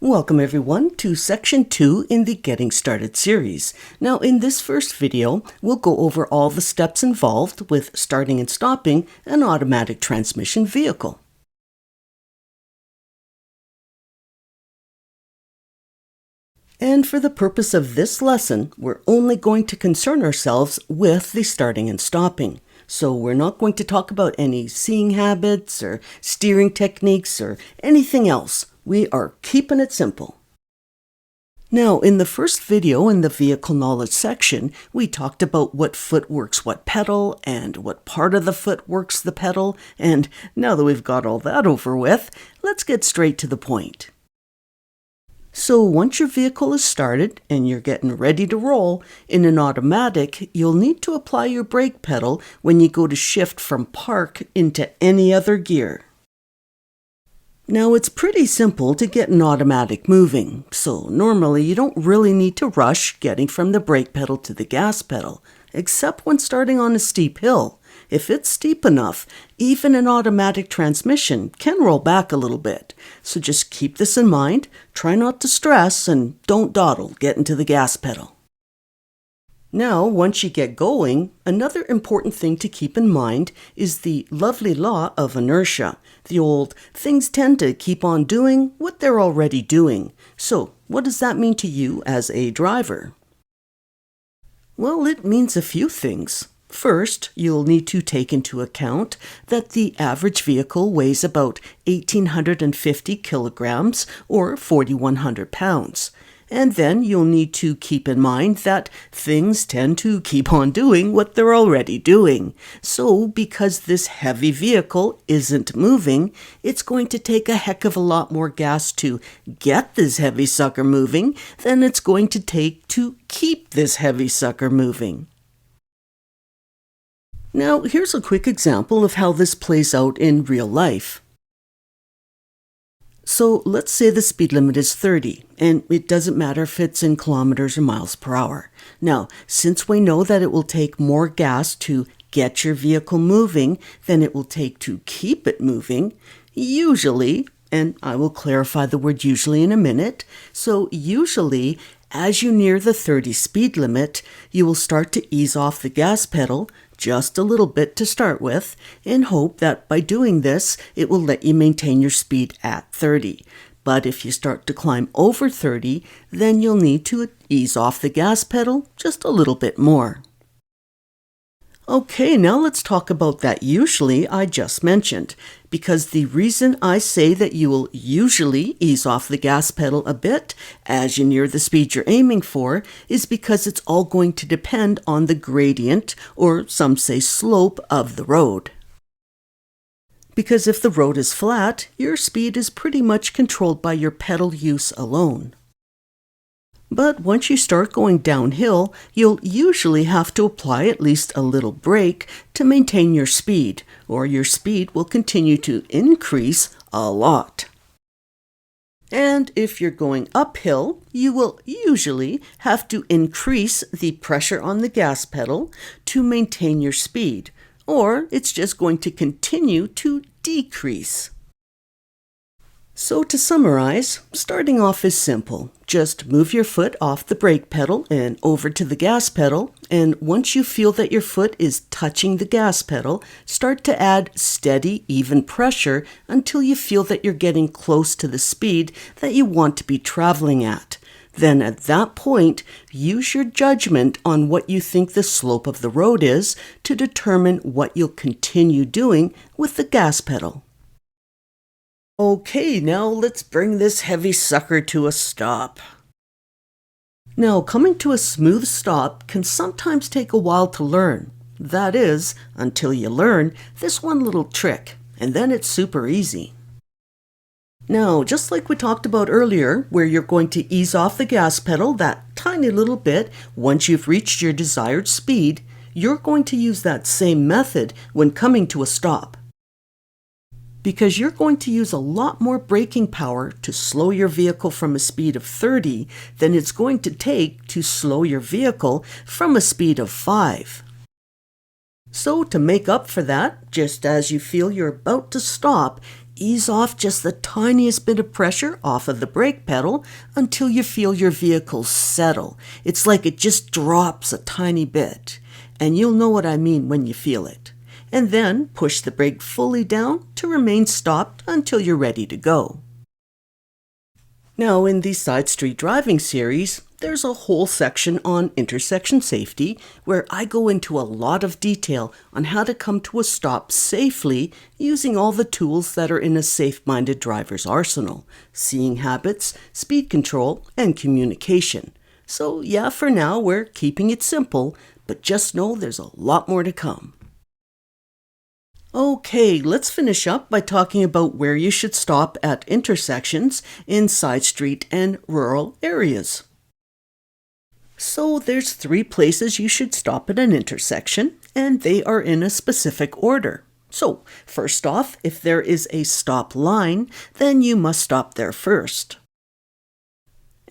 Welcome everyone to section 2 in the Getting Started series. Now in this first video, we'll go over all the steps involved with starting and stopping an automatic transmission vehicle. And for the purpose of this lesson, we're only going to concern ourselves with the starting and stopping. So we're not going to talk about any seeing habits or steering techniques or anything else. We are keeping it simple. Now, in the first video in the vehicle knowledge section, we talked about what foot works what pedal and what part of the foot works the pedal. And now that we've got all that over with, let's get straight to the point. So once your vehicle is started and you're getting ready to roll, in an automatic, you'll need to apply your brake pedal when you go to shift from park into any other gear. Now it's pretty simple to get an automatic moving, so normally you don't really need to rush getting from the brake pedal to the gas pedal, except when starting on a steep hill. If it's steep enough, even an automatic transmission can roll back a little bit. So just keep this in mind, try not to stress, and don't dawdle getting to the gas pedal. Now, once you get going, another important thing to keep in mind is the lovely law of inertia. The old things tend to keep on doing what they're already doing. So, what does that mean to you as a driver? Well, it means a few things. First, you'll need to take into account that the average vehicle weighs about 1,850 kilograms or 4,100 pounds. And then you'll need to keep in mind that things tend to keep on doing what they're already doing. So because this heavy vehicle isn't moving, it's going to take a heck of a lot more gas to get this heavy sucker moving than it's going to take to keep this heavy sucker moving. Now, here's a quick example of how this plays out in real life. So let's say the speed limit is 30, and it doesn't matter if it's in kilometers or miles per hour. Now, since we know that it will take more gas to get your vehicle moving than it will take to keep it moving, usually, and I will clarify the word usually in a minute, so usually, as you near the 30 speed limit, you will start to ease off the gas pedal just a little bit to start with, in hope that by doing this, it will let you maintain your speed at 30. But if you start to climb over 30, then you'll need to ease off the gas pedal just a little bit more. Okay, now let's talk about that usually I just mentioned, because the reason I say that you will usually ease off the gas pedal a bit as you near the speed you're aiming for is because it's all going to depend on the gradient, or some say slope, of the road. Because if the road is flat, your speed is pretty much controlled by your pedal use alone. But once you start going downhill, you'll usually have to apply at least a little brake to maintain your speed, or your speed will continue to increase a lot. And if you're going uphill, you will usually have to increase the pressure on the gas pedal to maintain your speed, or it's just going to continue to decrease. So to summarize, starting off is simple. Just move your foot off the brake pedal and over to the gas pedal, and once you feel that your foot is touching the gas pedal, start to add steady, even pressure until you feel that you're getting close to the speed that you want to be traveling at. Then at that point, use your judgment on what you think the slope of the road is to determine what you'll continue doing with the gas pedal. Okay, now let's bring this heavy sucker to a stop. Now, coming to a smooth stop can sometimes take a while to learn. That is, until you learn this one little trick, and then it's super easy. Now, just like we talked about earlier, where you're going to ease off the gas pedal that tiny little bit once you've reached your desired speed, you're going to use that same method when coming to a stop. Because you're going to use a lot more braking power to slow your vehicle from a speed of 30 than it's going to take to slow your vehicle from a speed of 5. So to make up for that, just as you feel you're about to stop, ease off just the tiniest bit of pressure off of the brake pedal until you feel your vehicle settle. It's like it just drops a tiny bit. And you'll know what I mean when you feel it. And then push the brake fully down to remain stopped until you're ready to go. Now, in the Side Street Driving series, there's a whole section on intersection safety where I go into a lot of detail on how to come to a stop safely using all the tools that are in a safe-minded driver's arsenal: seeing habits, speed control, and communication. So yeah, for now, we're keeping it simple, but just know there's a lot more to come. Okay, let's finish up by talking about where you should stop at intersections in side street and rural areas. So there's 3 places you should stop at an intersection, and they are in a specific order. So first off, if there is a stop line, then you must stop there first.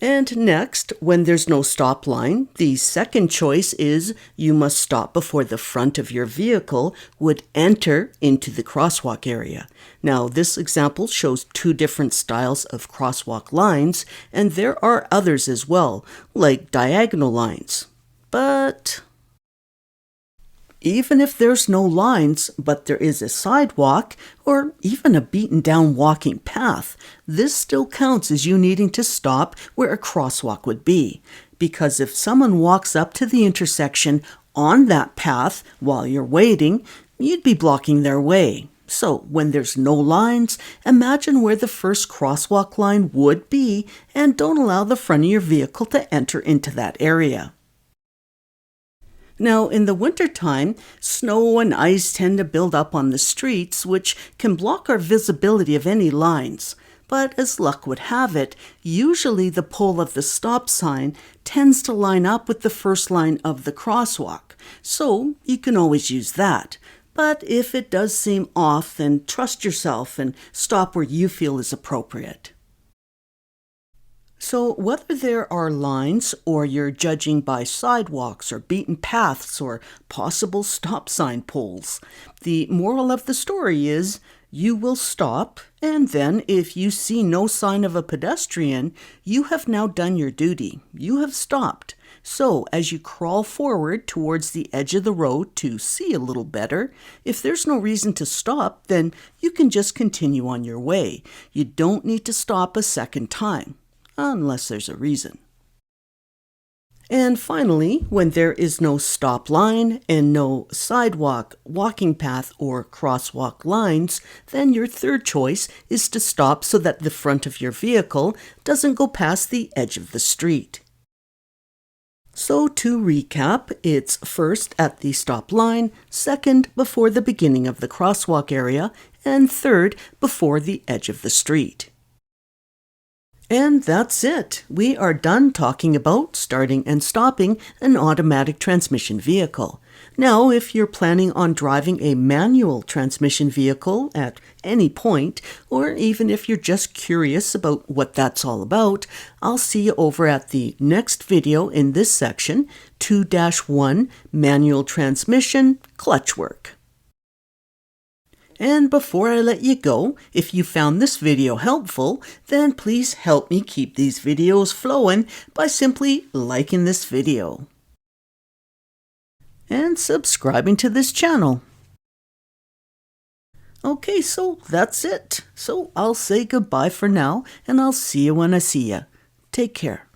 And next, when there's no stop line, the second choice is you must stop before the front of your vehicle would enter into the crosswalk area. Now, this example shows 2 different styles of crosswalk lines, and there are others as well, like diagonal lines. But even if there's no lines, but there is a sidewalk or even a beaten down walking path, this still counts as you needing to stop where a crosswalk would be. Because if someone walks up to the intersection on that path while you're waiting, you'd be blocking their way. So when there's no lines, imagine where the first crosswalk line would be and don't allow the front of your vehicle to enter into that area. Now, in the wintertime, snow and ice tend to build up on the streets, which can block our visibility of any lines. But as luck would have it, usually the pole of the stop sign tends to line up with the first line of the crosswalk, so you can always use that. But if it does seem off, then trust yourself and stop where you feel is appropriate. So whether there are lines or you're judging by sidewalks or beaten paths or possible stop sign poles, the moral of the story is you will stop, and then if you see no sign of a pedestrian, you have now done your duty. You have stopped. So as you crawl forward towards the edge of the road to see a little better, if there's no reason to stop, then you can just continue on your way. You don't need to stop a second time, unless there's a reason. And finally, when there is no stop line and no sidewalk, walking path, or crosswalk lines, then your third choice is to stop so that the front of your vehicle doesn't go past the edge of the street. So to recap, it's first at the stop line, second before the beginning of the crosswalk area, and third before the edge of the street. And that's it. We are done talking about starting and stopping an automatic transmission vehicle. Now, if you're planning on driving a manual transmission vehicle at any point, or even if you're just curious about what that's all about, I'll see you over at the next video in this section, 2-1 Manual Transmission Clutch Work. And before I let you go, if you found this video helpful, then please help me keep these videos flowing by simply liking this video and subscribing to this channel. Okay, so that's it. So I'll say goodbye for now, and I'll see you when I see you. Take care.